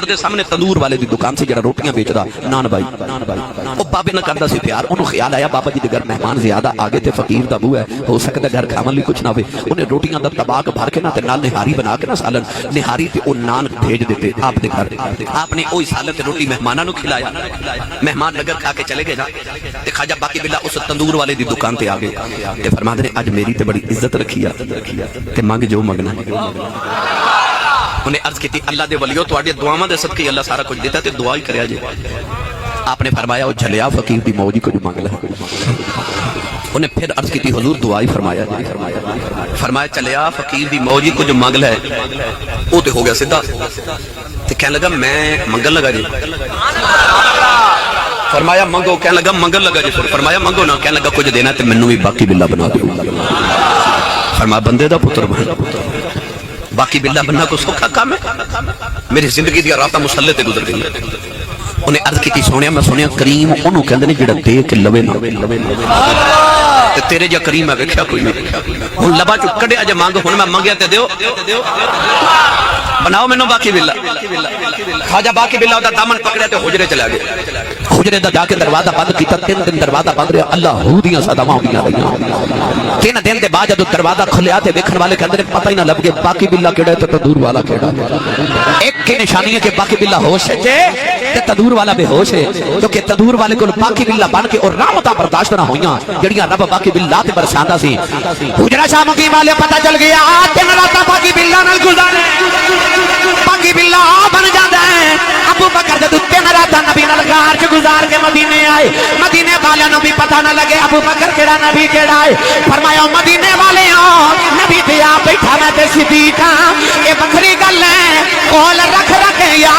حضور دے سامنے تندور والے دی دکان سے جڑا روٹیاں بیچدا نان بھائی او بابے نہ کردا سی پیار انہوں خیال آیا بابا جی دے گھر مہمان زیادہ آگے تے فقیر دا بو ہے ہو سکدا گھر کھاون لئی کچھ نہ ہوے انہیں روٹیاں دا طباق بھر کے نا تے نال نہاری بنا کے نا سالن نہاری تے او نان بھیج دیتے آپ دے گھر آپ نے اوہی سالن تے روٹی مہماناں نو کھلایا مہمان نگر کھا کے چلے گئے نا تے خواجہ باقی بلا اس تندور والے دی دکان تے آگے تے فرماندے نے اج میری تے بڑی عزت رکھی ہے تے مانگ جو منگنا انہیں عرض کی تھی اللہ دے ولیو تو آڈیا دعاواں دے صدقے اللہ سارا کچھ دیتا ہے تے دعا ہی کریا جے آپ نے فرمایا وہ جھلیا فقیر دی موجی کو جو مانگ لے انہیں پھر عرض کی تھی حضور دعا ہی فرمایا جے فرمایا چلیا فقیر دی موجی کو جو مانگ لے وہ تے ہو گیا سدھا تے کہنے لگا میں منگل لگا جی فرمایا منگو کہنے لگا منگل لگا جی فرمایا منگو نہ کہنے لگا کچھ دینا تے منو بھی باقی باللہ بنا دو فرمایا بندے دا پتر بن باقی باللہ بننا کو سوکھا کام ہے میری زندگی دیا راتہ مسلح تے گزر گئی انہیں عرض کی تھی سونیا میں سونیا کریم انہوں کہندے نے جڑا دے کے لوے نا تے تیرے جا کریم ہے ویکھیا کوئی نہیں ہن لبا چ کڈیا جے مانگ ہن میں منگیا تے دیو بناؤ مینوں باقی باللہ خواجہ باقی باللہ دا دامن پکڑیا تے حجرے چلا گئے حجرے دا جا کے دروازہ بند کیتا 3 دن دروازہ بند رہا اللہ ہو دیاں صداواں ہوندیاں رہیاں 3 دن دے بعد جدوں دروازہ کھلیا تے ویکھن والے کہندے نے پتہ ہی نہ لگ گیا باقی باللہ کیڑا ہے تے تندور والا کیڑا ایک کی نشانی ہے کہ باقی باللہ ہوش ہے تے تندور والا بے ہوش ہے کیونکہ تندور والے کول باقی باللہ بن کے اور رحمتاں برداشت نہ ہویاں جڑیاں رب باقی باللہ تے برساندا سی حجرہ شاہ مقیم والے پتہ چل گیا تے راتا باقی باللہ نال گزارے باقی باللہ بن جاندا ہے ابو بکر جدوں 3 راتاں نبی نال غار چ گزار کے مدینے آئے مدینے والے نو بھی پتہ نہ لگے ابو بکر کیڑا نبی کیڑا ہے فرمایا مدینے والے نبی تے آ بیٹھا میں تے صدیق ہاں اے بکھری گل ہے کول رکھ رکھ یا